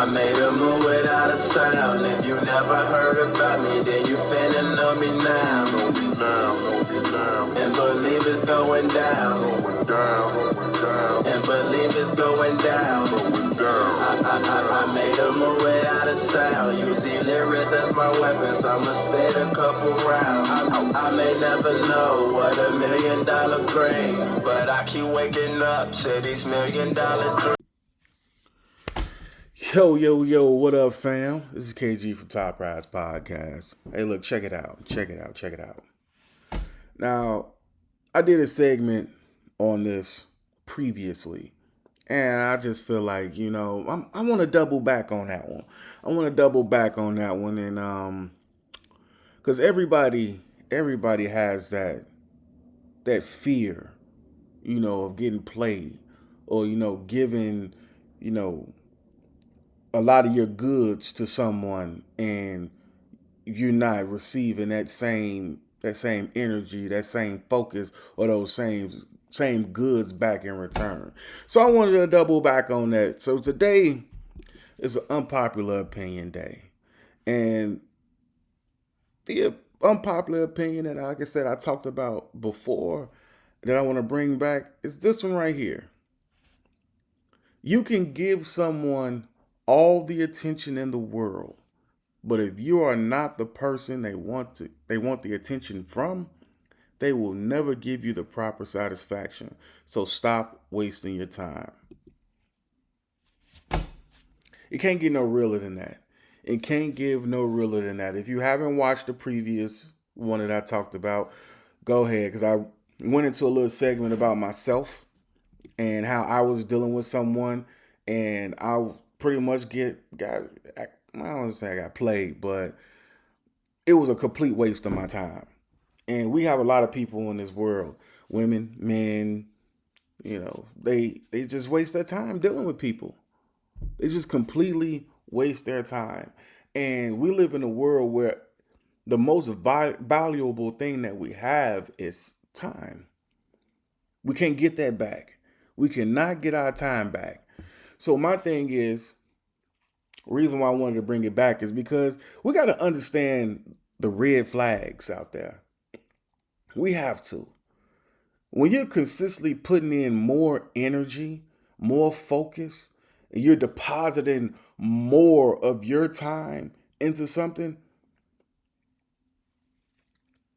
I made a move without a sound. If you never heard about me, then you finna know me now. Know me now, know me now. And believe it's going down. Going down, going down. And believe it's going down. Going down. I made a move without a sound. You see lyrics as my weapons. I'ma spit a couple rounds. I may never know what $1 million brings, but I keep waking up to these $1 million dreams. Yo, what up, fam? This is KG from Top Rise Podcast. Hey, look, check it out. Now, I did a segment on this previously, and I just feel like, I want to double back on that one. And because everybody has that fear, of getting played, or giving, a lot of your goods to someone and you're not receiving that same energy, that same focus, or those same goods back in return. So I wanted to double back on that. So today is an unpopular opinion day. And the unpopular opinion that, like I said, I talked about before that I want to bring back is this one right here. You can give someone all the attention in the world, but if you are not the person they want the attention from, they will never give you the proper satisfaction. So stop wasting your time. It can't get no realer than that. It can't give no realer than that. If you haven't watched the previous one that I talked about, go ahead, because I went into a little segment about myself and how I was dealing with someone, and I pretty much I don't want to say I got played, but it was a complete waste of my time. And we have a lot of people in this world, women, men, they just waste their time dealing with people. They just completely waste their time. And we live in a world where the most valuable thing that we have is time. We can't get that back. We cannot get our time back. So my thing is, the reason why I wanted to bring it back is because we got to understand the red flags out there. We have to. When you're consistently putting in more energy, more focus, and you're depositing more of your time into something,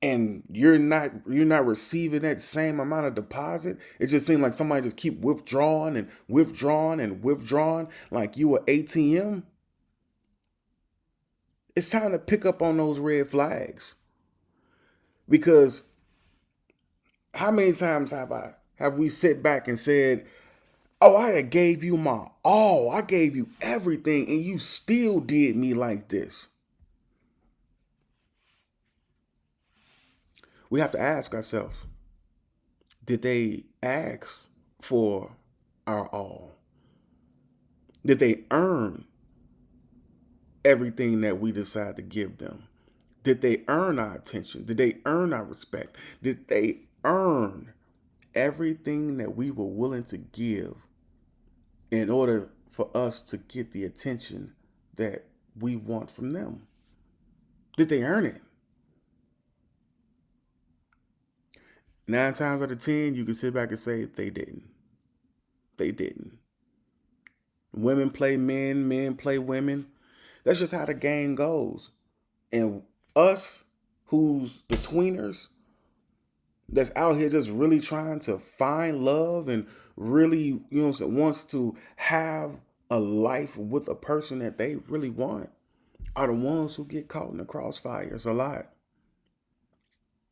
and you're not receiving that same amount of deposit, it just seems like somebody just keep withdrawing like you were ATM. It's time to pick up on those red flags. Because how many times have we sit back and said, oh, I gave you my all, I gave you everything, and you still did me like this? We have to ask ourselves, did they ask for our all? Did they earn everything that we decide to give them? Did they earn our attention? Did they earn our respect? Did they earn everything that we were willing to give in order for us to get the attention that we want from them? Did they earn it? 9 times out of 10, you can sit back and say they didn't. They didn't. Women play men, men play women. That's just how the game goes. And us, who's the tweeners, that's out here just really trying to find love and really, wants to have a life with a person that they really want, are the ones who get caught in the crossfires a lot.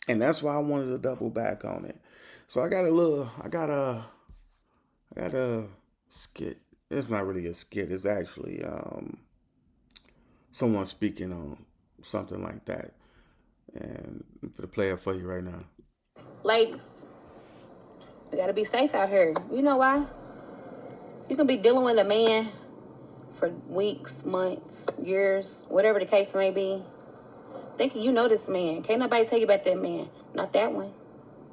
And that's why I wanted to double back on it. So I got a skit. It's not really a skit. It's actually someone speaking on something like that. And I'm going to play it for you right now. Ladies, we got to be safe out here. You know why? You can be dealing with a man for weeks, months, years, whatever the case may be, thinking you know this man. Can't nobody tell you about that man. Not that one.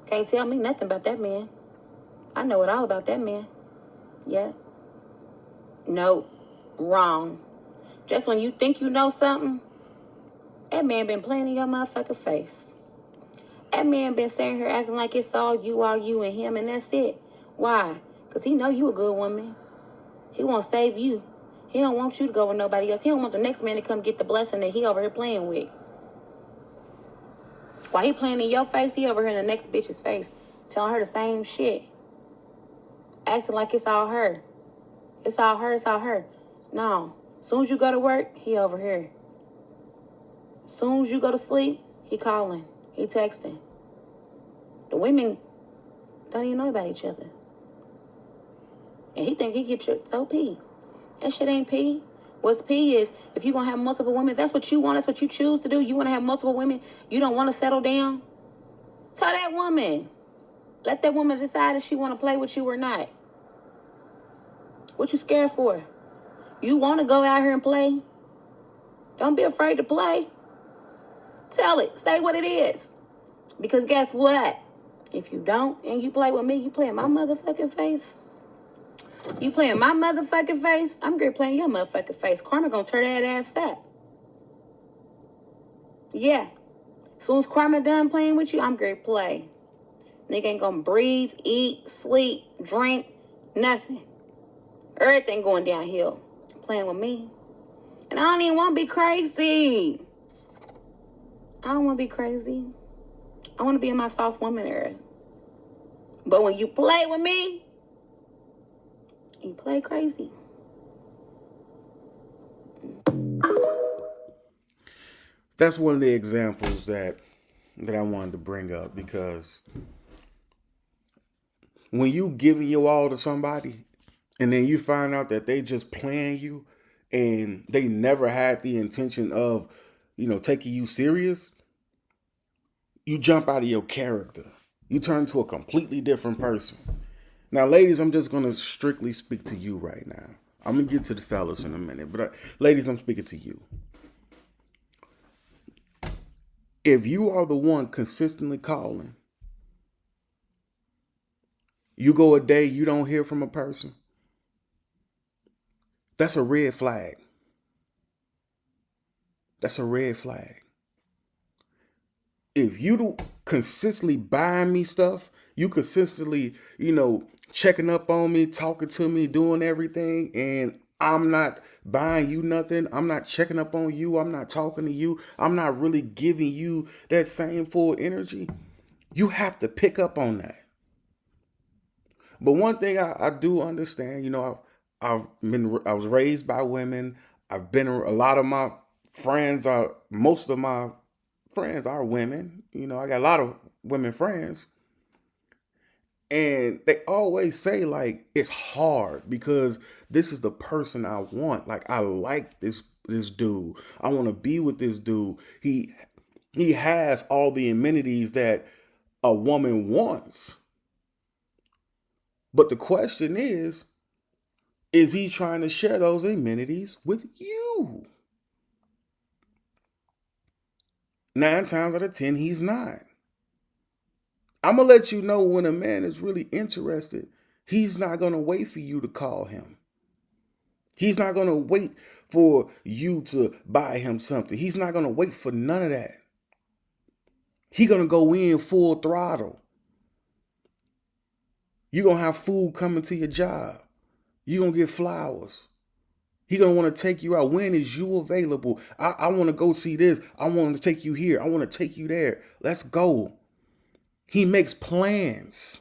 Can't tell me nothing about that man. I know it all about that man. Yeah. No. Wrong. Just when you think you know something, that man been playing in your motherfucking face. That man been sitting here acting like it's all you and him, and that's it. Why? Because he know you a good woman. He won't save you. He don't want you to go with nobody else. He don't want the next man to come get the blessing that he over here playing with. While he playing in your face, he over here in the next bitch's face, telling her the same shit. Acting like it's all her. It's all her, it's all her. No. As soon as you go to work, he over here. As soon as you go to sleep, he calling. He texting. The women don't even know about each other. And he think he keeps shit so P. That shit ain't P. What's P is, if you're going to have multiple women, if that's what you want, that's what you choose to do, you want to have multiple women, you don't want to settle down, tell that woman. Let that woman decide if she want to play with you or not. What you scared for? You want to go out here and play? Don't be afraid to play. Tell it. Say what it is. Because guess what? If you don't and you play with me, you play in my motherfucking face. You playing my motherfucking face, I'm gonna play in your motherfucking face. Karma gonna turn that ass up. Yeah. As soon as Karma done playing with you, I'm gonna play. Nigga ain't gonna breathe, eat, sleep, drink, nothing. Everything going downhill. Playing with me. And I don't even want to be crazy. I don't want to be crazy. I want to be in my soft woman era. But when you play with me, you play crazy. That's one of the examples that I wanted to bring up, because when you giving your all to somebody and then you find out that they just playing you and they never had the intention of, taking you serious, you jump out of your character. You turn to a completely different person. Now, ladies, I'm just going to strictly speak to you right now. I'm going to get to the fellas in a minute, but ladies, I'm speaking to you. If you are the one consistently calling, you go a day, you don't hear from a person, that's a red flag. That's a red flag. If you consistently buying me stuff, you consistently, checking up on me, talking to me, doing everything, and I'm not buying you nothing, I'm not checking up on you, I'm not talking to you, I'm not really giving you that same full energy, you have to pick up on that. But one thing I do understand, I was raised by women. Most of my friends are women. I got a lot of women friends. And they always say, like, it's hard because this is the person I want. Like, I like this dude. I want to be with this dude. He has all the amenities that a woman wants. But the question is he trying to share those amenities with you? 9 times out of 10, he's not. I'm going to let you know when a man is really interested, he's not going to wait for you to call him. He's not going to wait for you to buy him something. He's not going to wait for none of that. He's going to go in full throttle. You're going to have food coming to your job. You're going to get flowers. He's going to want to take you out. When is you available? I want to go see this. I want to take you here. I want to take you there. Let's go. He makes plans.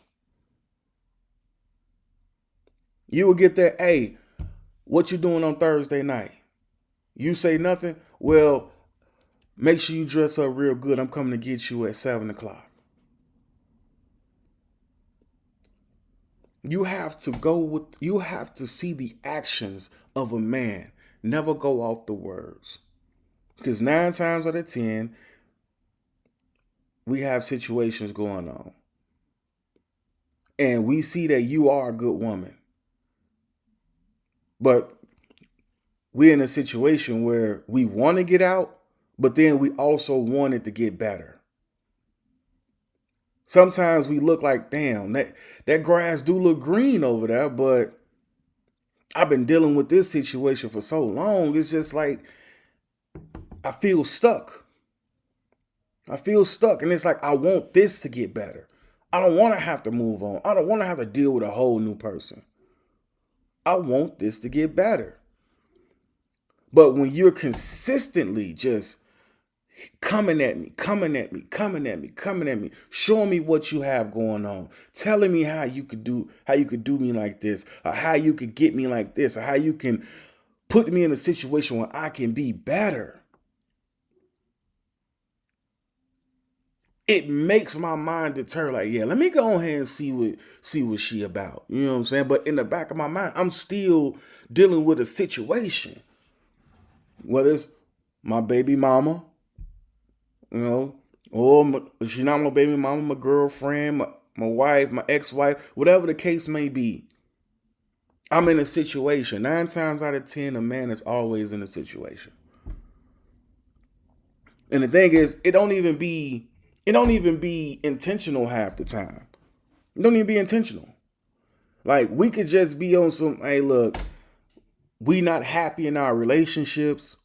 You will get that, hey, what you doing on Thursday night? You say nothing? Well, make sure you dress up real good. I'm coming to get you at 7 o'clock. You have to see the actions of a man. Never go off the words. Because 9 times out of 10, we have situations going on. And we see that you are a good woman. But we're in a situation where we want to get out, but then we also want it to get better. Sometimes we look like, damn, that grass do look green over there, but I've been dealing with this situation for so long. It's just like I feel stuck. I feel stuck. And it's like I want this to get better. I don't want to have to move on. I don't want to have to deal with a whole new person. I want this to get better. But when you're consistently just coming at me, showing me what you have going on, telling me how you could do me like this, or how you could get me like this, or how you can put me in a situation where I can be better. It makes my mind deter, like, yeah, let me go ahead and see what she about. You know what I'm saying? But in the back of my mind, I'm still dealing with a situation. Whether it's my baby mama, or she's not my baby mama, my girlfriend, my wife, my ex-wife, whatever the case may be. I'm in a situation. 9 times out of 10, a man is always in a situation. And the thing is, it don't even be intentional half the time. It don't even be intentional. Like, we could just be on some, hey, look, we not happy in our relationships,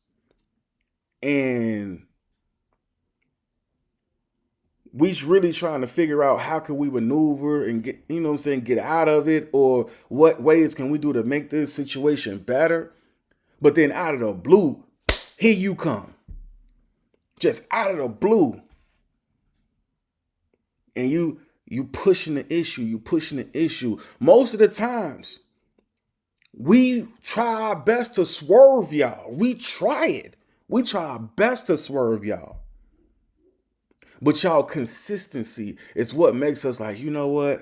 and we really trying to figure out how can we maneuver and get, get out of it, or what ways can we do to make this situation better. But then out of the blue, here you come. Just out of the blue. And you pushing the issue. Most of the times, we try our best to swerve y'all. We try it. We try our best to swerve y'all. But y'all consistency is what makes us like, you know what?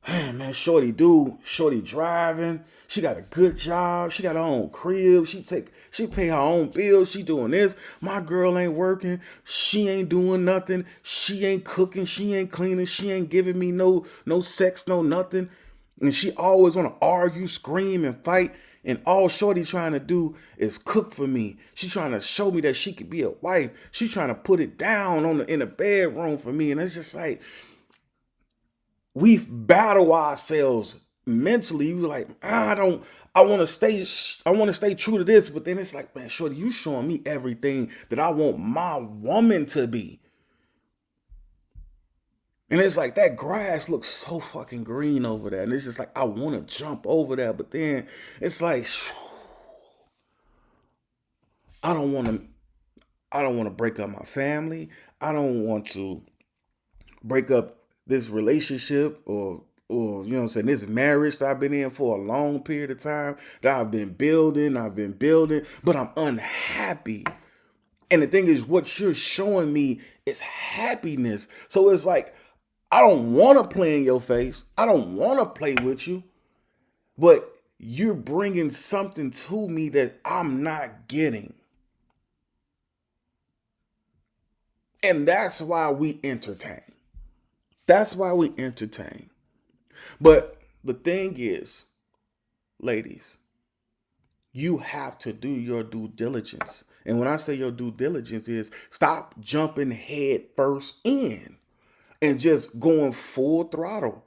Hey, man, shorty driving. She got a good job. She got her own crib. She pay her own bills. She doing this. My girl ain't working. She ain't doing nothing. She ain't cooking. She ain't cleaning. She ain't giving me no sex, no nothing. And she always want to argue, scream, and fight. And all shorty trying to do is cook for me. She trying to show me that she could be a wife. She trying to put it down in the bedroom for me. And it's just like, we battle ourselves mentally. We're like, I want to stay true to this. But then it's like, man, shorty, you showing me everything that I want my woman to be. And it's like, that grass looks so fucking green over there. And it's just like, I want to jump over there. But then it's like, I don't want to break up my family. I don't want to break up this relationship or this marriage that I've been in for a long period of time, that I've been building, but I'm unhappy. And the thing is, what you're showing me is happiness. So it's like, I don't want to play in your face. I don't want to play with you, but you're bringing something to me that I'm not getting. And that's why we entertain. But the thing is, ladies, you have to do your due diligence. And when I say your due diligence is, stop jumping head first in and just going full throttle.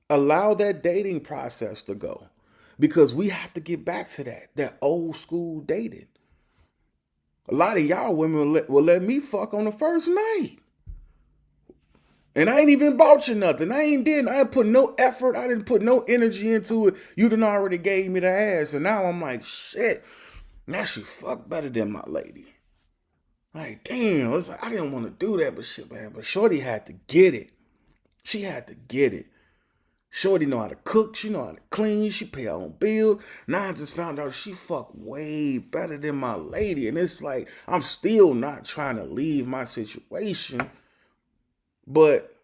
Allow that dating process to go, because we have to get back to that old school dating. A lot of y'all women will let me fuck on the first night. And I ain't even bought you nothing. I ain't put no effort. I didn't put no energy into it. You done already gave me the ass. And now I'm like, shit, now she fuck better than my lady. Like, damn, it's like, I didn't want to do that, but shit, man. But shorty had to get it. She had to get it. Shorty know how to cook. She know how to clean. She pay her own bills. Now I just found out she fuck way better than my lady. And it's like, I'm still not trying to leave my situation. But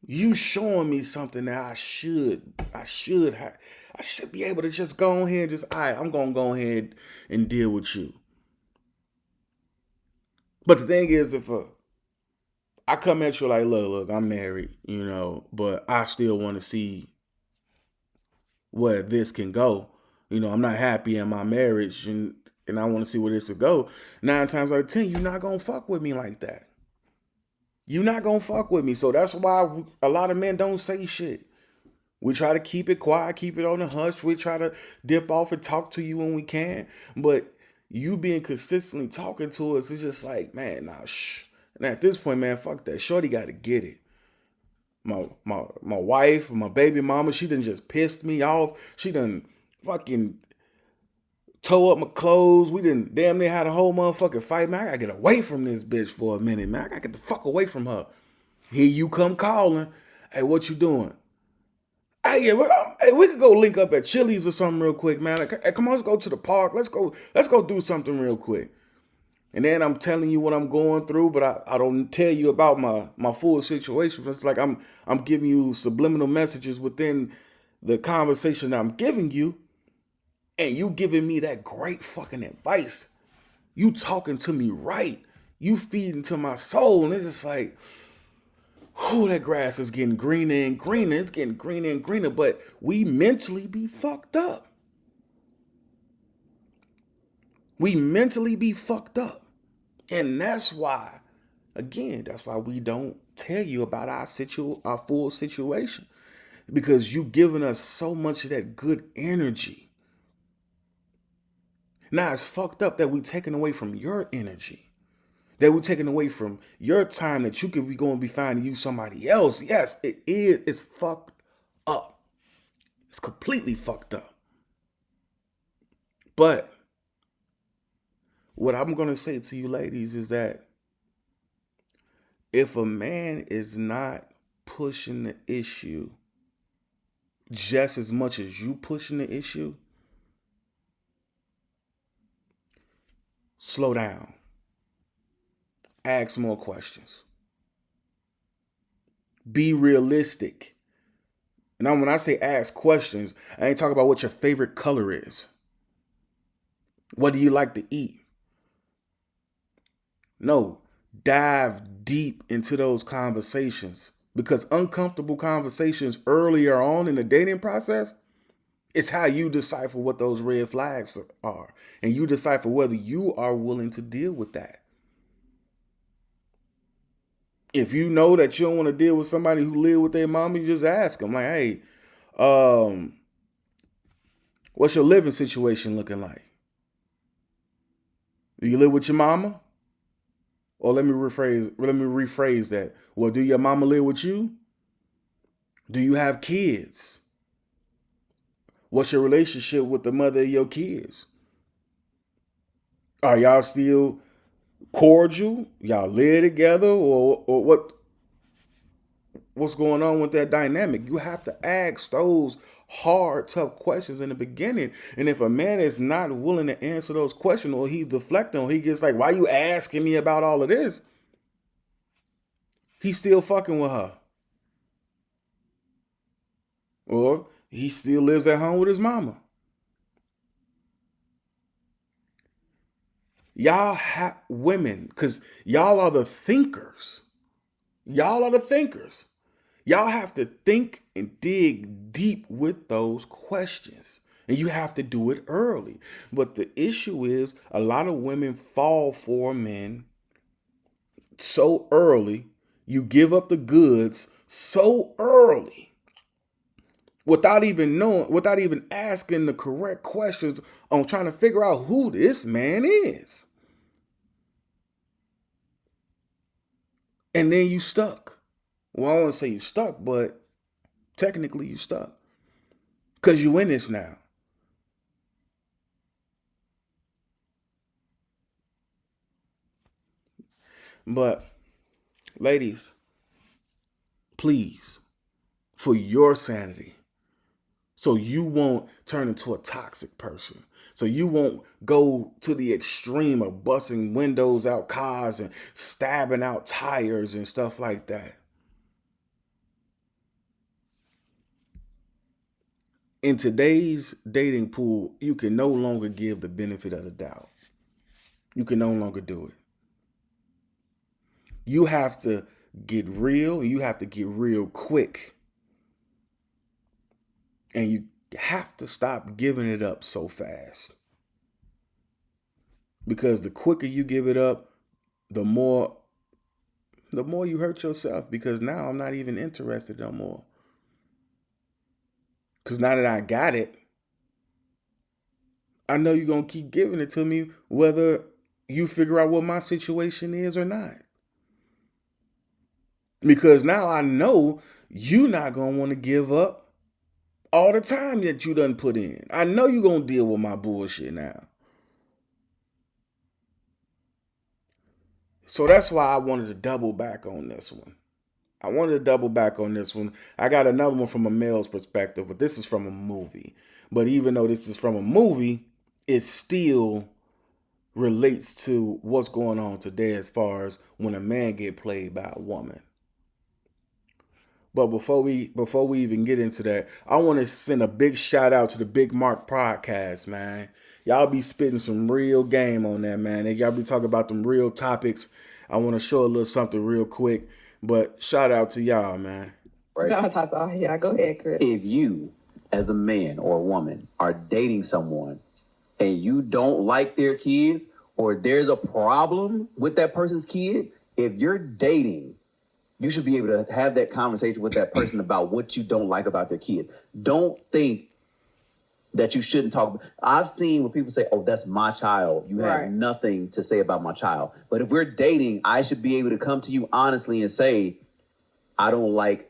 you showing me something that I should be able to just go ahead and just, all right, I'm going to go ahead and deal with you. But the thing is, if I come at you like, look, I'm married, but I still want to see where this can go. I'm not happy in my marriage, and I want to see where this will go. 9 times out of 10, you're not going to fuck with me like that. You're not going to fuck with me. So that's why a lot of men don't say shit. We try to keep it quiet, keep it on the hush. We try to dip off and talk to you when we can. But you being consistently talking to us is just like, man, nah, shh. And at this point, man, fuck that. Shorty got to get it. My wife, my baby mama, she done just pissed me off. She done fucking tore up my clothes. We done damn near had a whole motherfucking fight. Man, I gotta get away from this bitch for a minute, man. I gotta get the fuck away from her. Here you come calling. Hey, what you doing? Hey, yeah, we could go link up at Chili's or something real quick, man. Hey, come on, let's go to the park. Let's go do something real quick. And then I'm telling you what I'm going through, but I don't tell you about my full situation. It's like I'm giving you subliminal messages within the conversation I'm giving you, and you giving me that great fucking advice. You talking to me right. You feeding to my soul, and it's just like, whew, that grass is getting greener and greener. It's getting greener and greener, but we mentally be fucked up. We mentally be fucked up. And that's why, again, that's why we don't tell you about our full situation. Because you giving us so much of that good energy. Now it's fucked up that we taking away from your energy. That we're taking away from your time that you could be going to be finding you somebody else. Yes, it is. It's fucked up. It's completely fucked up. But what I'm going to say to you ladies is that if a man is not pushing the issue just as much as you pushing the issue, slow down. Ask more questions. Be realistic. Now, when I say ask questions, I ain't talking about what your favorite color is. What do you like to eat? No, dive deep into those conversations, because uncomfortable conversations earlier on in the dating process, it's how you decipher what those red flags are. And you decipher whether you are willing to deal with that. If you know that you don't want to deal with somebody who live with their mama, you just ask them, like, hey, what's your living situation looking like? Do you live with your mama? Or let me rephrase that. Well, do your mama live with you? Do you have kids? What's your relationship with the mother of your kids? Are y'all still cordial? Y'all live together, or what's going on with that dynamic? You have to ask those hard, tough questions in the beginning. And if a man is not willing to answer those questions, or he's deflecting, or he gets like, why you asking me about all of this? He's still fucking with her. Or he still lives at home with his mama. Y'all have women, because y'all are the thinkers. Y'all are the thinkers. Y'all have to think and dig deep with those questions. And you have to do it early. But the issue is a lot of women fall for men so early. You give up the goods so early without even asking the correct questions on trying to figure out who this man is. And then you stuck. Well, I don't want to say you stuck, but technically you stuck. Because you in this now. But, ladies, please, for your sanity, so you won't turn into a toxic person, so you won't go to the extreme of busting windows out cars and stabbing out tires and stuff like that. In today's dating pool, you can no longer give the benefit of the doubt. You can no longer do it. You have to get real, and you have to get real quick. And you have to stop giving it up so fast. Because the quicker you give it up, the more you hurt yourself, because now I'm not even interested no more. Because now that I got it, I know you're going to keep giving it to me whether you figure out what my situation is or not. Because now I know you not going to want to give up all the time that you done put in. I know you're going to deal with my bullshit now. So that's why I wanted to double back on this one. I got another one from a male's perspective, but this is from a movie. But even though this is from a movie, it still relates to what's going on today as far as when a man get played by a woman. But before we even get into that, I want to send a big shout out to the Big Mark podcast, man. Y'all be spitting some real game on that, man. And y'all be talking about them real topics. I want to show a little something real quick, but shout out to y'all, man. Right. Yeah, go ahead, Chris. If you, as a man or a woman, are dating someone and you don't like their kids or there's a problem with that person's kid, if you're dating, you should be able to have that conversation with that person about what you don't like about their kids. Don't think that you shouldn't talk. I've seen when people say, oh, that's my child. You have nothing to say about my child. But if we're dating, I should be able to come to you honestly and say, I don't like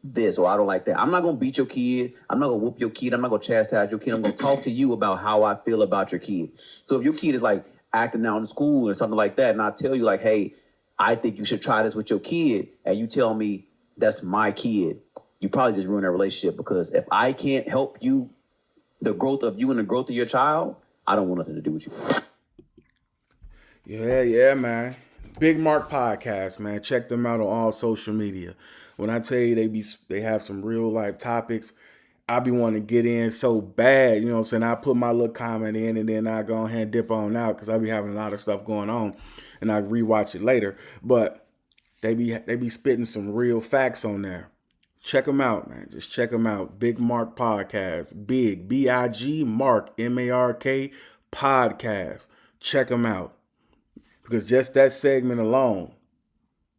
this or I don't like that. I'm not going to beat your kid. I'm not going to whoop your kid. I'm not going to chastise your kid. I'm going to talk to you about how I feel about your kid. So if your kid is like acting out in school or something like that, and I tell you like, hey, I think you should try this with your kid, and you tell me that's my kid, you probably just ruin that relationship, because if I can't help you, the growth of you and the growth of your child, I don't want nothing to do with you. Yeah, man. Big Mark podcast, man. Check them out on all social media. When I tell you they have some real life topics, I be wanting to get in so bad, you know what I'm saying? I put my little comment in and then I go ahead and dip on out because I be having a lot of stuff going on and I rewatch it later. But they be spitting some real facts on there. Check them out, man. Just check them out. Big Mark Podcast. Big, B-I-G, Mark, M-A-R-K, Podcast. Check them out. Because just that segment alone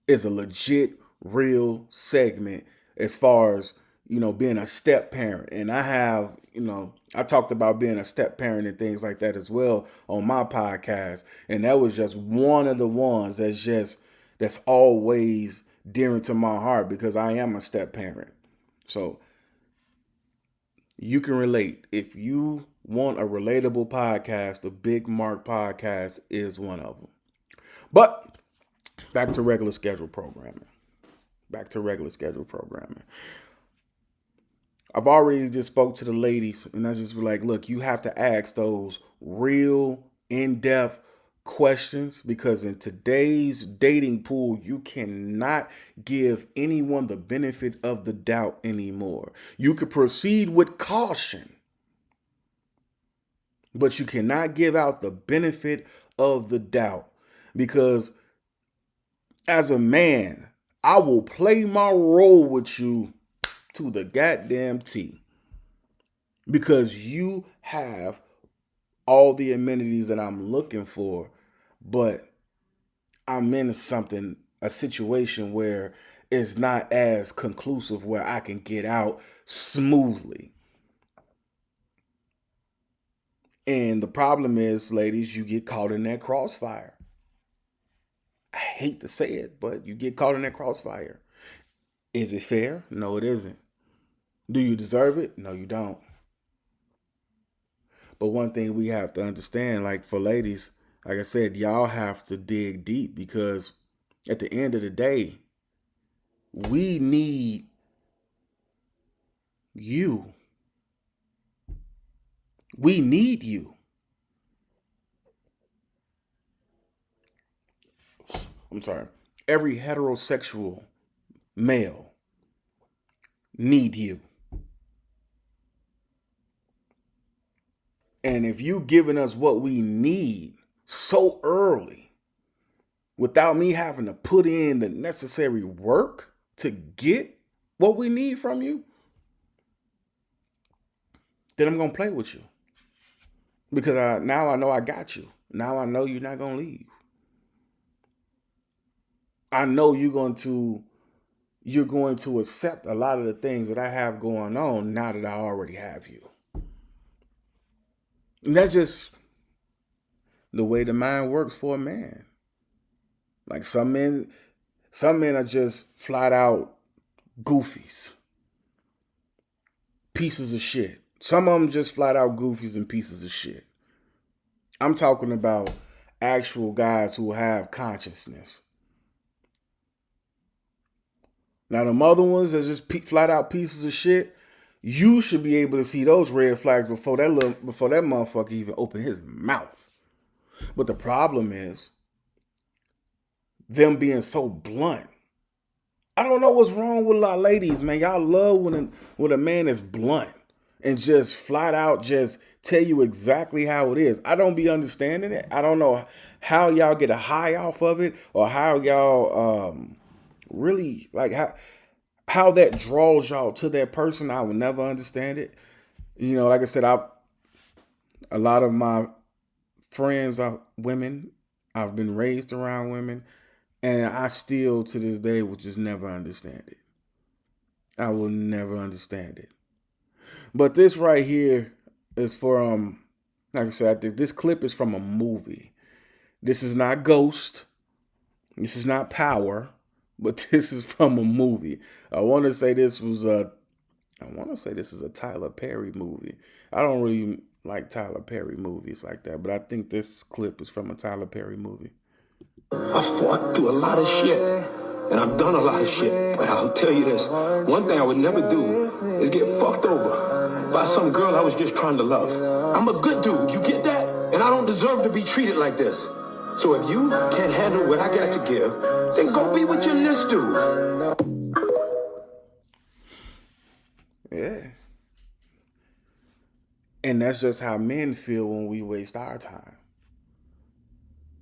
is a legit, real segment as far as, you know, being a step parent. And I have, you know, I talked about being a step parent and things like that as well on my podcast. And that was just one of the ones that's always dear to my heart because I am a step parent. So you can relate. If you want a relatable podcast, the Big Mark Podcast is one of them. But back to regular schedule programming. I've already just spoke to the ladies and I just was like, look, you have to ask those real in-depth questions because in today's dating pool, you cannot give anyone the benefit of the doubt anymore. You can proceed with caution, but you cannot give out the benefit of the doubt because as a man, I will play my role with you to the goddamn T because you have all the amenities that I'm looking for, but I'm in a situation where it's not as conclusive where I can get out smoothly. And the problem is, ladies, you get caught in that crossfire. I hate to say it, but you get caught in that crossfire. Is it fair? No, it isn't. Do you deserve it? No, you don't. But one thing we have to understand, like for ladies, like I said, y'all have to dig deep because at the end of the day, we need you. We need you. I'm sorry. Every heterosexual male need you. And if you giving us what we need so early without me having to put in the necessary work to get what we need from you, then I'm going to play with you. Because now I know I got you. Now I know you're not going to leave. I know you're going to you're going to accept a lot of the things that I have going on now that I already have you. And that's just the way the mind works for a man. Like some men are just flat out goofies, pieces of shit. Some of them just flat out goofies and pieces of shit. I'm talking about actual guys who have consciousness. Now, the other ones are just flat out pieces of shit. You should be able to see those red flags before that motherfucker even open his mouth. But the problem is them being so blunt. I don't know what's wrong with a lot of ladies, man. Y'all love when a man is blunt and just flat out just tell you exactly how it is. I don't be understanding it. I don't know how y'all get a high off of it, or how y'all really like how that draws y'all to that person. I will never understand it. You know, like I said, a lot of my friends are women. I've been raised around women, and I still to this day will just never understand it. I will never understand it. But this right here is for like I said, this clip is from a movie. This is not Ghost. This is not Power, but this is from a movie. I want to say this is a Tyler Perry movie. I don't really like Tyler Perry movies like that, but I think this clip is from a Tyler Perry movie. I fought through a lot of shit, and I've done a lot of shit, but I'll tell you this, one thing I would never do is get fucked over by some girl I was just trying to love. I'm a good dude, you get that? And I don't deserve to be treated like this. So if you can't handle what I got to give, then go be with your list dude. Yeah. And that's just how men feel when we waste our time.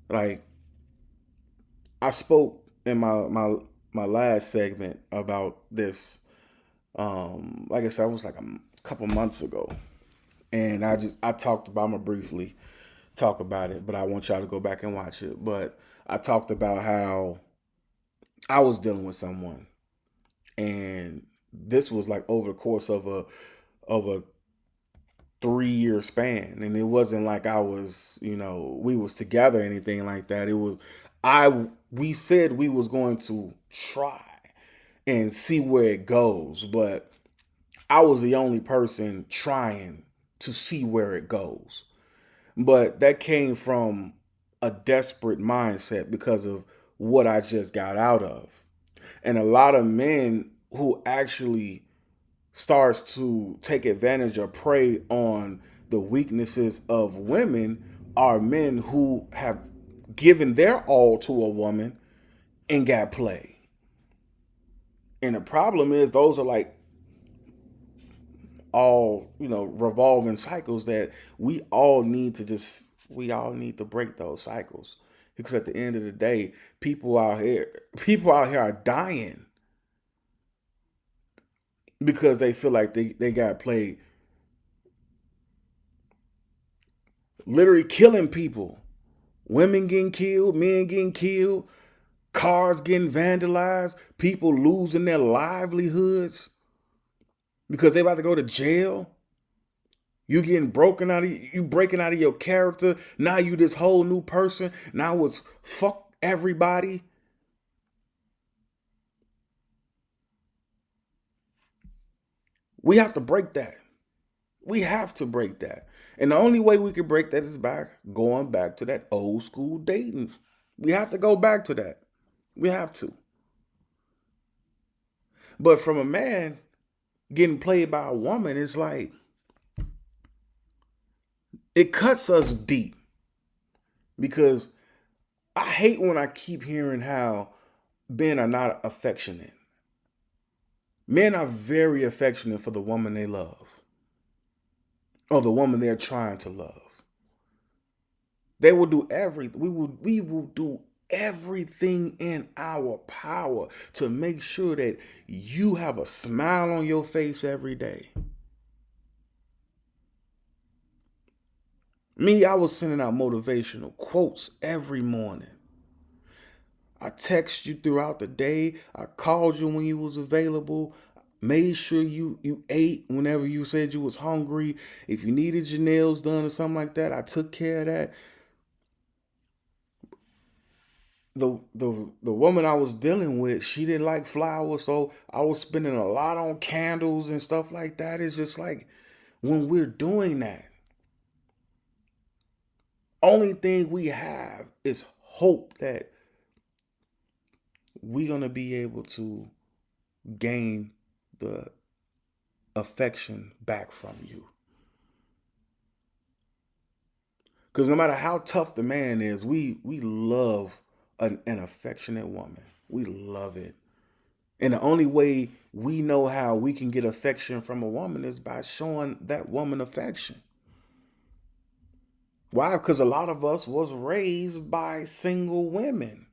Like, I spoke in my last segment about this. Like I said, it was like a couple months ago, and I talked about. I'm gonna briefly talk about it, but I want y'all to go back and watch it. But I talked about how I was dealing with someone, and this was like over the course of a 3-year span, and it wasn't like I was, we was together or anything like that. It was we said we was going to try and see where it goes, but I was the only person trying to see where it goes. But that came from a desperate mindset because of what I just got out of. And a lot of men who actually starts to take advantage or prey on the weaknesses of women are men who have given their all to a woman and got played. And the problem is those are like all, revolving cycles that we all need to break those cycles. Because at the end of the day, people out here are dying because they feel like they got played. Literally killing people. Women getting killed, men getting killed, cars getting vandalized, people losing their livelihoods because they about to go to jail. You breaking out of your character. Now you this whole new person. Now it's fuck everybody. We have to break that. We have to break that. And the only way we can break that is by going back to that old school dating. We have to go back to that. We have to. But from a man getting played by a woman, it's like, it cuts us deep. Because I hate when I keep hearing how men are not affectionate. Men are very affectionate for the woman they love, or the woman they're trying to love. They will do everything. We will do everything in our power to make sure that you have a smile on your face every day. Me, I was sending out motivational quotes every morning. I text you throughout the day. I called you when you was available. Made sure you ate whenever you said you was hungry. If you needed your nails done or something like that, I took care of that. The woman I was dealing with, she didn't like flowers, so I was spending a lot on candles and stuff like that. It's just like when we're doing that, only thing we have is hope that we're gonna be able to gain the affection back from you. Because no matter how tough the man is, we love an affectionate woman. We love it. And the only way we know how we can get affection from a woman is by showing that woman affection. Why? Because a lot of us was raised by single women.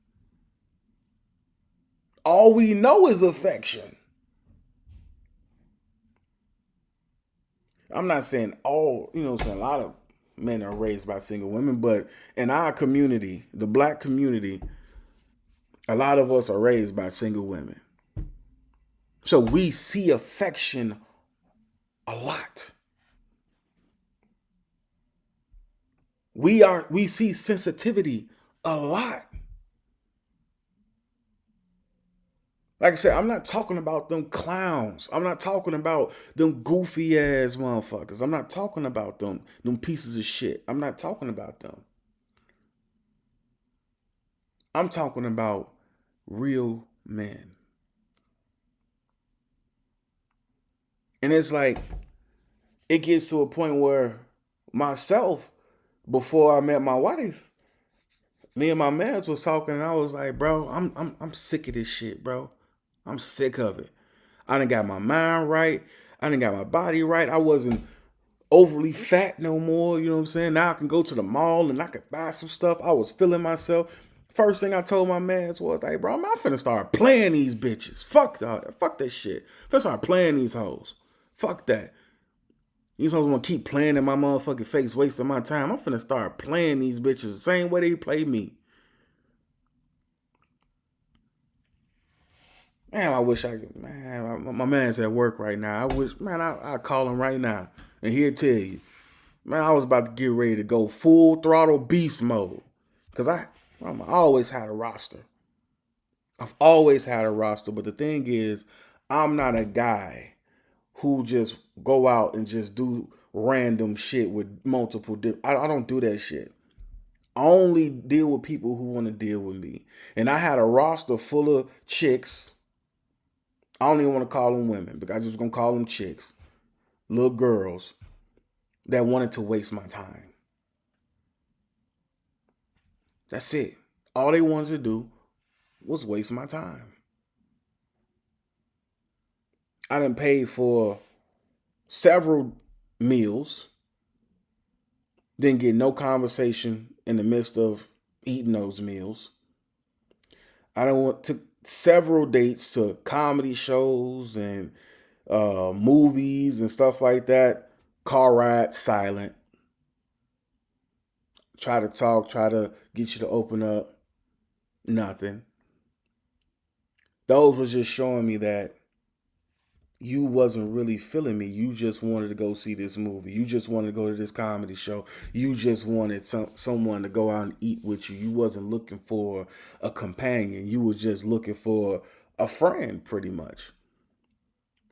All we know is affection. I'm not saying all, I'm saying a lot of men are raised by single women, but in our community, the black community, a lot of us are raised by single women. So we see affection a lot. We see sensitivity a lot. Like I said, I'm not talking about them clowns. I'm not talking about them goofy ass motherfuckers. I'm not talking about them pieces of shit. I'm not talking about them. I'm talking about real men. And it's like, it gets to a point where myself, before I met my wife, me and my mans was talking, and I was like, bro, I'm sick of this shit, bro. I'm sick of it. I done got my mind right. I done got my body right. I wasn't overly fat no more. You know what I'm saying? Now I can go to the mall and I could buy some stuff. I was feeling myself. First thing I told my mans was, like, bro, I'm finna start playing these bitches. Fuck that shit. Finna start playing these hoes. Fuck that. These hoes want to keep playing in my motherfucking face, wasting my time. I'm finna start playing these bitches the same way they play me. Man, I wish I could. Man, my man's at work right now. I wish, man, I call him right now and he'll tell you. Man, I was about to get ready to go full throttle beast mode. Because I always had a roster. I've always had a roster. But the thing is, I'm not a guy who just go out and just do random shit with multiple. I don't do that shit. I only deal with people who want to deal with me. And I had a roster full of chicks. I don't even want to call them women, but I just gonna call them chicks, little girls that wanted to waste my time. That's it. All they wanted to do was waste my time. I done paid for several meals, didn't get no conversation in the midst of eating those meals. I done took several dates to comedy shows and movies and stuff like that. Car ride, silent. Try to talk, try to get you to open up. Nothing. Those was just showing me that you wasn't really feeling me. You just wanted to go see this movie. You just wanted to go to this comedy show. You just wanted someone to go out and eat with you. You wasn't looking for a companion. You was just looking for a friend, pretty much.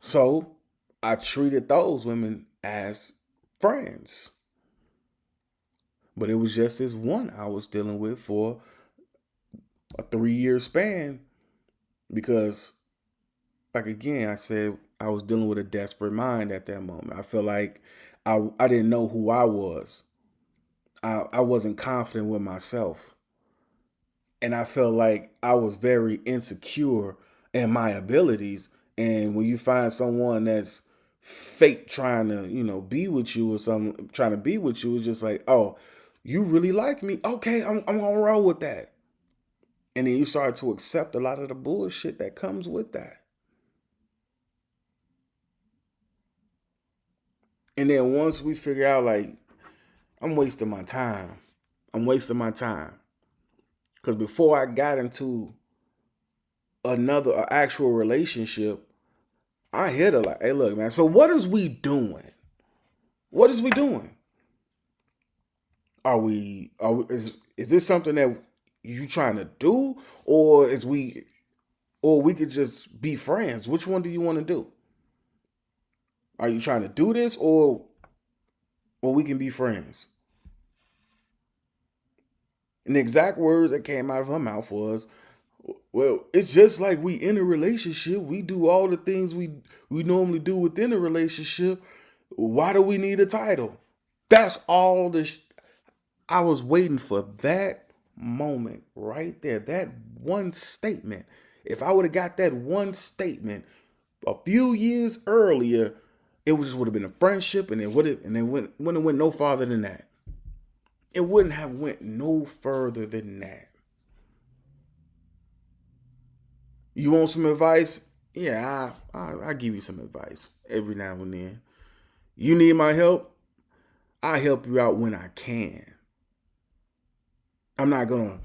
So I treated those women as friends. But it was just this one I was dealing with for a 3-year span. Because, like, again, I said I was dealing with a desperate mind at that moment. I felt like I didn't know who I was. I wasn't confident with myself. And I felt like I was very insecure in my abilities. And when you find someone that's fake trying to, be with you or something, trying to be with you, it's just like, oh, you really like me? Okay, I'm gonna roll with that. And then you start to accept a lot of the bullshit that comes with that. And then once we figure out, like, I'm wasting my time. I'm wasting my time. Because before I got into an actual relationship, I hit her like, hey, look, man. So what is we doing? What is we doing? Is this something that you trying to do, or we could just be friends? Which one do you want to do? Are you trying to do this, or we can be friends? And the exact words that came out of her mouth was, well, it's just like we in a relationship. We do all the things we normally do within a relationship. Why do we need a title? That's all this. I was waiting for that moment right there. That one statement. If I would have got that one statement a few years earlier, it just would have been a friendship, and wouldn't have went no farther than that. It wouldn't have went no further than that. You want some advice? Yeah, I give you some advice every now and then. You need my help? I help you out when I can. I'm not gonna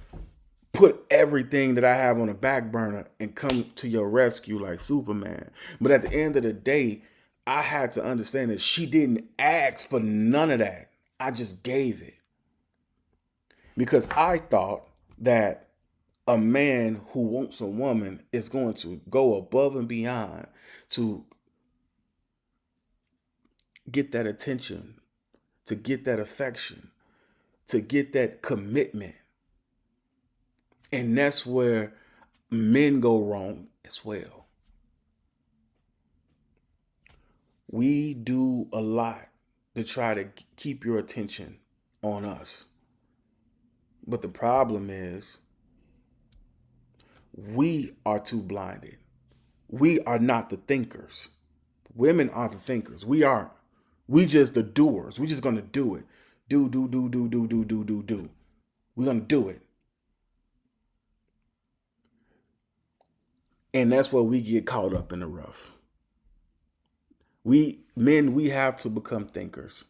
put everything that I have on the back burner and come to your rescue like Superman. But at the end of the day, I had to understand that she didn't ask for none of that. I just gave it. Because I thought that a man who wants a woman is going to go above and beyond to get that attention, to get that affection, to get that commitment. And that's where men go wrong as well. We do a lot to try to keep your attention on us. But the problem is, we are too blinded. We are not the thinkers. Women are the thinkers. We aren't. We just the doers. We just gonna do it. Do. We're gonna do it. And that's where we get caught up in the rough. We have to become thinkers.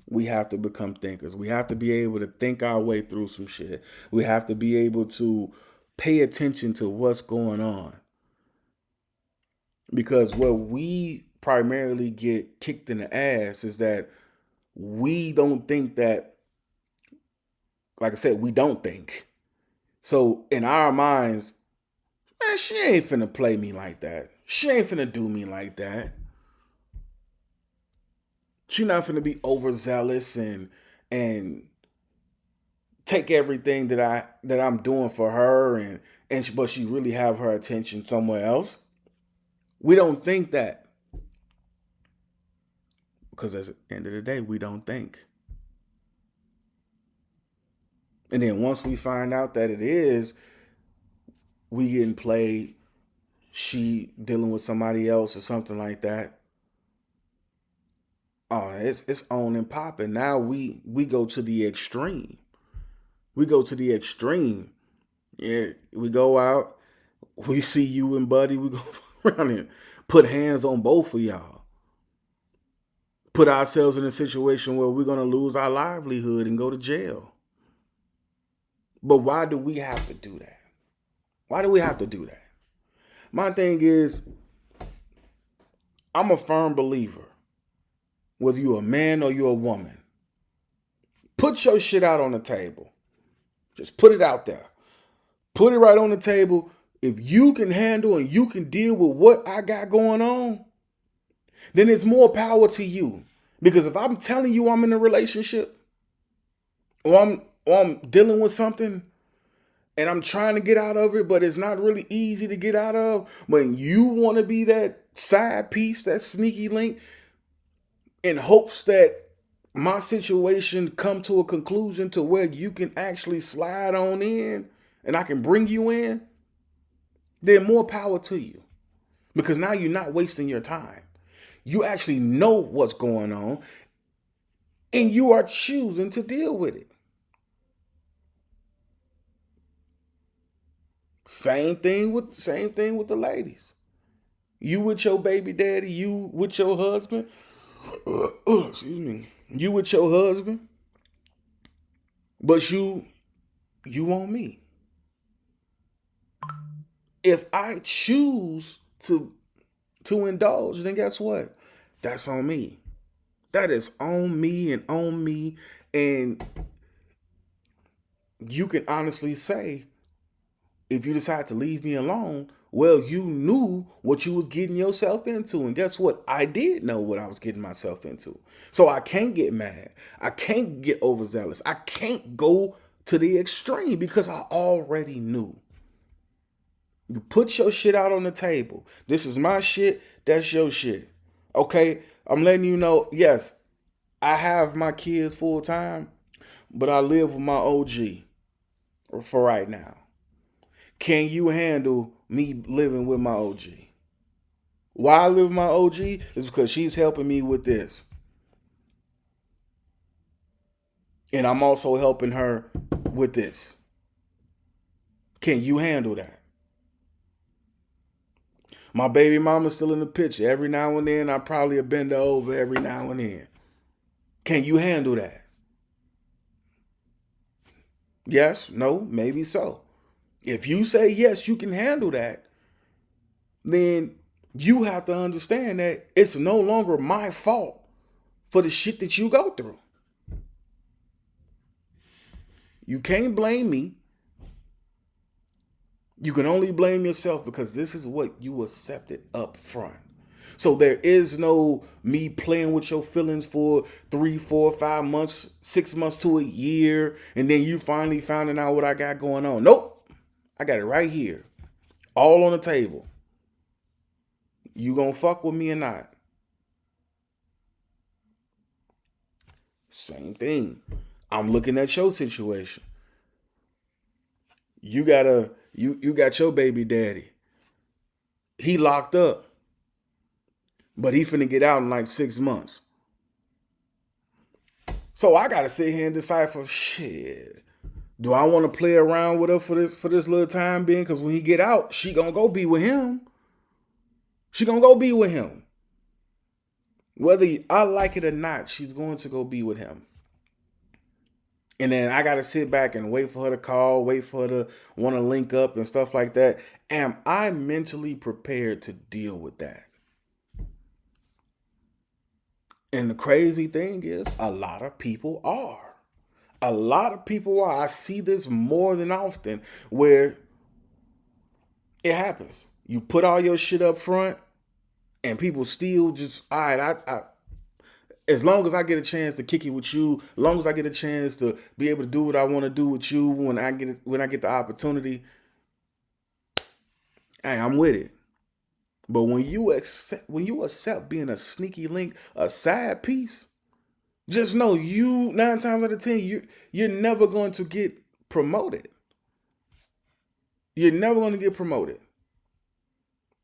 We have to become thinkers. We have to be able to think our way through some shit. We have to be able to pay attention to what's going on. Because what we primarily get kicked in the ass is that we don't think that, like I said, we don't think. So in our minds, man, she ain't finna play me like that. She ain't finna do me like that. She not finna be overzealous and take everything that I'm doing for her but she really have her attention somewhere else. We don't think that. Because at the end of the day, we don't think. And then once we find out that it is, we getting played, she dealing with somebody else or something like that. Oh, it's on and popping. Now we go to the extreme. We go to the extreme. Yeah, we go out, we see you and Buddy, we go around and put hands on both of y'all. Put ourselves in a situation where we're going to lose our livelihood and go to jail. But why do we have to do that? Why do we have to do that? My thing is, I'm a firm believer, whether you're a man or you're a woman, put your shit out on the table. Just put it out there. Put it right on the table. If you can handle and you can deal with what I got going on, then it's more power to you. Because if I'm telling you I'm in a relationship or I'm dealing with something and I'm trying to get out of it, but it's not really easy to get out of, when you want to be that side piece, that sneaky link, in hopes that my situation come to a conclusion to where you can actually slide on in and I can bring you in, then more power to you. Because now you're not wasting your time. You actually know what's going on and you are choosing to deal with it. Same thing with the ladies. You with your baby daddy, you with your husband. Excuse me. You with your husband, but you want me. If I choose to indulge, then guess what? That's on me. That is on me and on me. And you can honestly say, if you decide to leave me alone, well, you knew what you was getting yourself into. And guess what? I did know what I was getting myself into. So I can't get mad. I can't get overzealous. I can't go to the extreme because I already knew. You put your shit out on the table. This is my shit. That's your shit. Okay? I'm letting you know, yes, I have my kids full time, but I live with my OG for right now. Can you handle me living with my OG? Why I live with my OG is because she's helping me with this. And I'm also helping her with this. Can you handle that? My baby mama's still in the picture. Every now and then, I probably bend her over every now and then. Can you handle that? Yes, no, maybe so. If you say yes, you can handle that, then you have to understand that it's no longer my fault for the shit that you go through. You can't blame me. You can only blame yourself because this is what you accepted up front. So there is no me playing with your feelings for 3, 4, 5 months, 6 months to a year, and then you finally finding out what I got going on. Nope. I got it right here. All on the table. You gonna fuck with me or not? Same thing. I'm looking at your situation. You got your baby daddy. He locked up. But he finna get out in like 6 months. So I gotta sit here and decipher, shit. Do I want to play around with her for this little time being? Because when he get out, she gonna go be with him. She gonna go be with him. Whether I like it or not, she's going to go be with him. And then I gotta sit back and wait for her to call, wait for her to want to link up and stuff like that. Am I mentally prepared to deal with that? And the crazy thing is, a lot of people are. A lot of people are. I see this more than often where it happens. You put all your shit up front and people still just, all right, I as long as I get a chance to kick it with you, as long as I get a chance to be able to do what I want to do with you when I get the opportunity, hey, I'm with it. But when you accept being a sneaky link, a side piece, just know 9 times out of 10, you're never going to get promoted. You're never going to get promoted.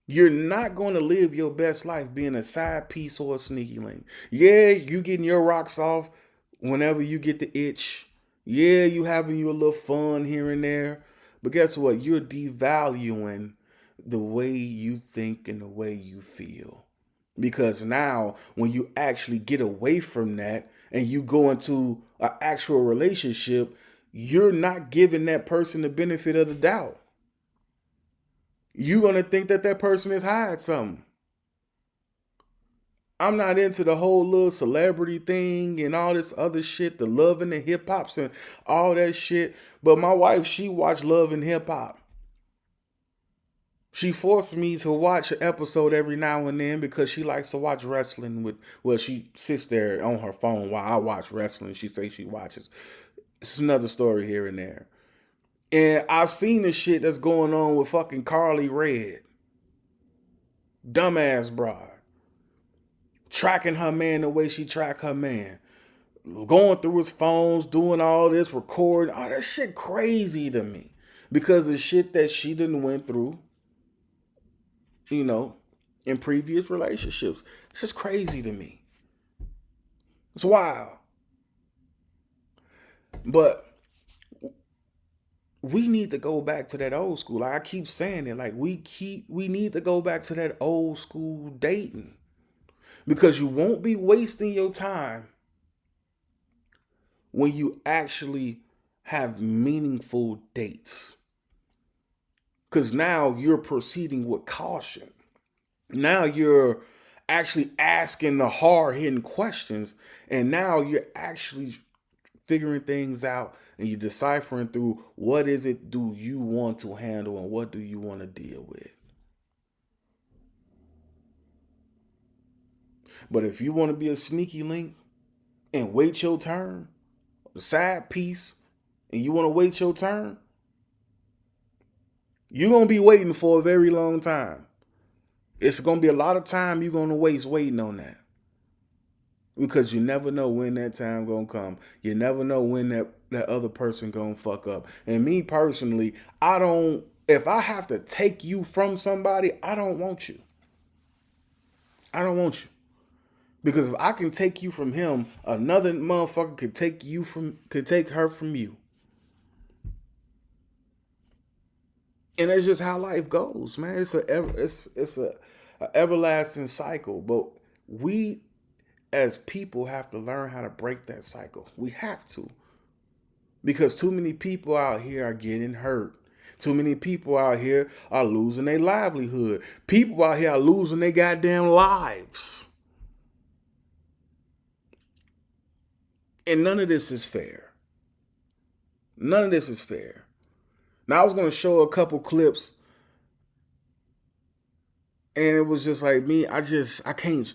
You're not going to live your best life being a side piece or a sneaky link. Yeah, you getting your rocks off whenever you get the itch. Yeah, you having your little fun here and there. But guess what? You're devaluing the way you think and the way you feel. Because now when you actually get away from that and you go into an actual relationship, you're not giving that person the benefit of the doubt. You're going to think that person is hiding something. I'm not into the whole little celebrity thing and all this other shit, the Love and the Hip Hops and all that shit. But my wife, she watched Love and Hip Hop. She forced me to watch an episode every now and then because she likes to watch wrestling she sits there on her phone while I watch wrestling. She says she watches. It's another story here and there. And I've seen the shit that's going on with fucking Carly Red. Dumbass broad. Tracking her man the way she track her man. Going through his phones, doing all this, recording. Oh, that shit crazy to me. Because the shit that she done went through, in previous relationships. It's just crazy to me. It's wild. But we need to go back to that old school. Like I keep saying it, like we need to go back to that old school dating. Because you won't be wasting your time when you actually have meaningful dates. Because now you're proceeding with caution. Now you're actually asking the hard hitting questions. And now you're actually figuring things out and you're deciphering through what is it do you want to handle and what do you want to deal with. But if you want to be a sneaky link and wait your turn, the side piece, and you want to wait your turn, you're going to be waiting for a very long time. It's going to be a lot of time you're going to waste waiting on that. Because you never know when that time going to come. You never know when that other person going to fuck up. And me personally, if I have to take you from somebody, I don't want you. I don't want you. Because if I can take you from him, another motherfucker could take her from you. And that's just how life goes, man. It's a everlasting cycle. But we as people have to learn how to break that cycle. We have to. Because too many people out here are getting hurt. Too many people out here are losing their livelihood. People out here are losing their goddamn lives. And none of this is fair. None of this is fair. Now, I was going to show a couple clips. And it was just like me. I couldn't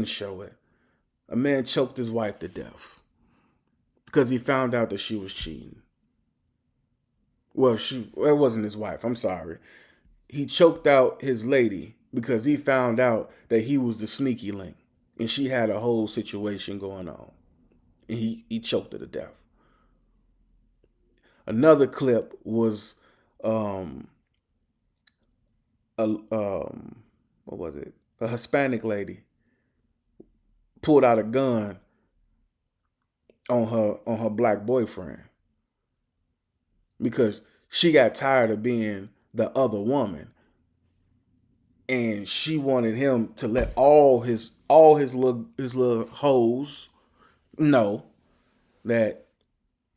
show it. A man choked his wife to death. Because he found out that she was cheating. Well, it wasn't his wife. I'm sorry. He choked out his lady because he found out that he was the sneaky link. And she had a whole situation going on. And he choked her to death. Another clip was what was it? A Hispanic lady pulled out a gun on her black boyfriend because she got tired of being the other woman. And she wanted him to let all his little hoes know that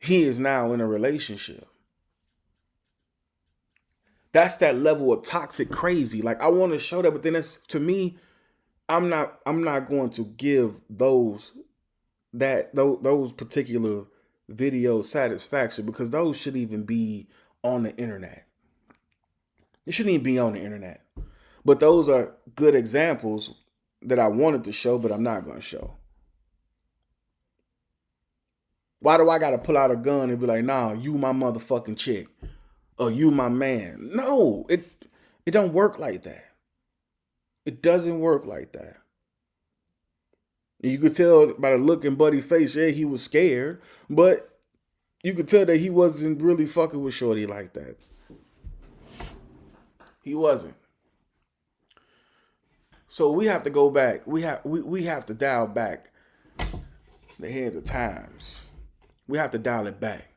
he is now in a relationship. That's that level of toxic crazy. Like, I want to show that, but then that's, to me, I'm not going to give those particular videos satisfaction because those shouldn't even be on the internet. It shouldn't even be on the internet. But those are good examples that I wanted to show, but I'm not going to show. Why do I got to pull out a gun and be like, nah, you my motherfucking chick or you my man? No, it don't work like that. It doesn't work like that. And you could tell by the look in Buddy's face, yeah, he was scared, but you could tell that he wasn't really fucking with Shorty like that. He wasn't. So we have to go back. We have to dial back the heads of times. We have to dial it back.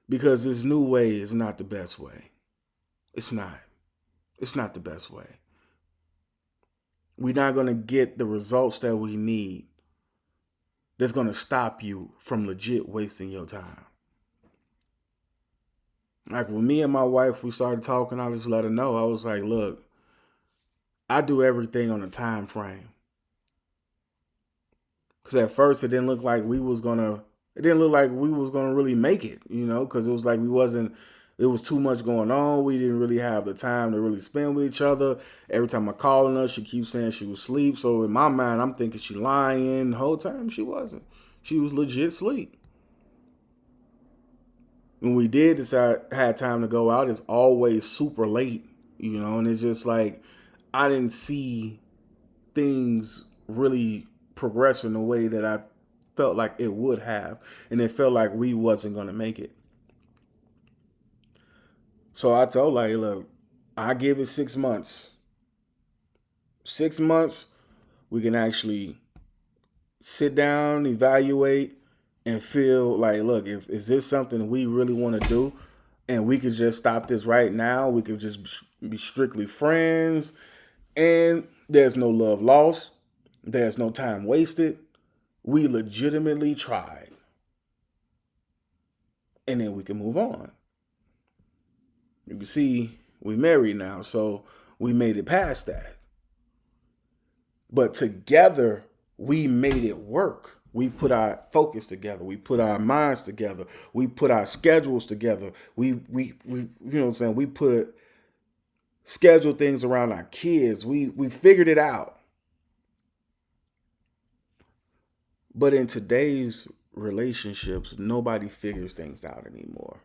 Because this new way is not the best way. It's not. It's not the best way. We're not going to get the results that we need that's going to stop you from legit wasting your time. Like when me and my wife, we started talking, I just let her know. I was like, look, I do everything on a time frame. Because at first it didn't look like we was going to really make it, because it was like it was too much going on. We didn't really have the time to really spend with each other. Every time I call her, she keeps saying she was asleep. So in my mind, I'm thinking she lying. The whole time she wasn't. She was legit asleep. When we did decide had time to go out, it's always super late, and it's just like I didn't see things really progress in the way that I felt like it would have, and it felt like we wasn't going to make it. So I told her, look, I give it 6 months. 6 months, we can actually sit down, evaluate, and feel like, look, is this something we really want to do? And we could just stop this right now. We could just be strictly friends. And there's no love lost. There's no time wasted. We legitimately tried. And then we can move on. You can see we married now, so we made it past that. But together, we made it work. We put our focus together. We put our minds together. We put our schedules together. We you know what I'm saying? We put schedule things around our kids. We figured it out. But in today's relationships, nobody figures things out anymore.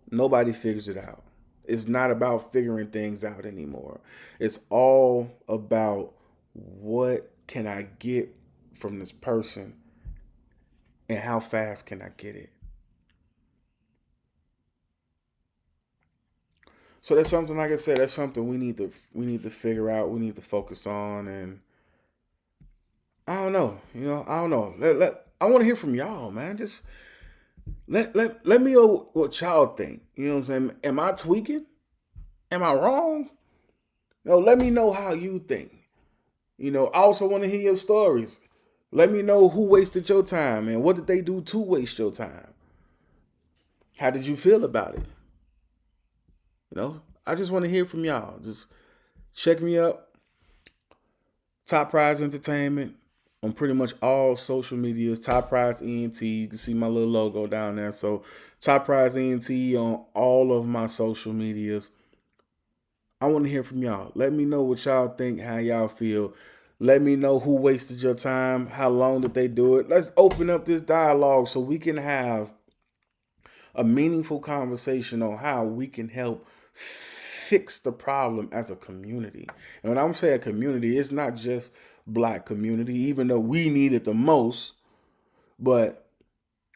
Nobody figures it out. It's not about figuring things out anymore. It's all about what can I get from this person and how fast can I get it. So that's something, like I said, that's something we need to figure out. We need to focus on, and I don't know. I don't know. I want to hear from y'all, man. Just let me know what y'all think. You know what I'm saying? Am I tweaking? Am I wrong? Let me know how you think. I also want to hear your stories. Let me know who wasted your time and what did they do to waste your time. How did you feel about it? I just want to hear from y'all. Just check me up. Top Prize Entertainment on pretty much all social medias. Top Prize ENT. You can see my little logo down there. So Top Prize ENT on all of my social medias. I want to hear from y'all. Let me know what y'all think, how y'all feel. Let me know who wasted your time. How long did they do it? Let's open up this dialogue so we can have a meaningful conversation on how we can help fix the problem as a community. And when I'm saying community, it's not just Black community, even though we need it the most, but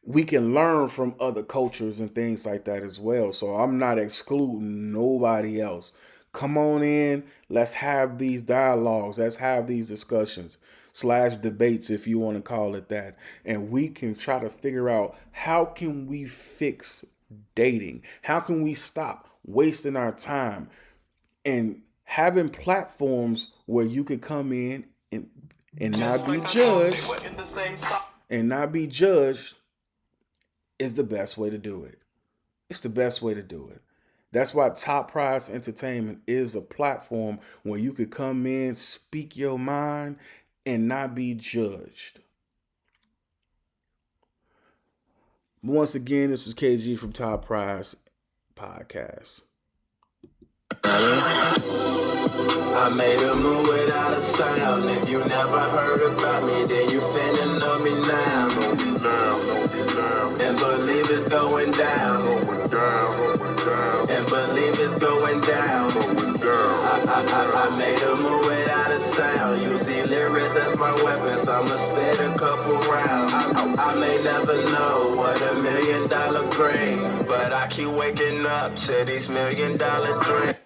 we can learn from other cultures and things like that as well. So I'm not excluding nobody else. Come on in. Let's have these dialogues. Let's have these discussions / debates, if you want to call it that. And we can try to figure out how can we fix dating? How can we stop wasting our time and having platforms where you can come in and not be judged and not be judged is the best way to do it. It's the best way to do it. That's why Top Prize Entertainment is a platform where you could come in, speak your mind, and not be judged. Once again, this was KG from Top Prize Podcast. I made a move without a sound. If you never heard about me, then you finna know me now. And believe it's going down. And believe it's going down. I made a move without a sound. You see lyrics as my weapons. I'ma spit a couple rounds. I may never know what $1 million brings, but I keep waking up to these $1 million dreams.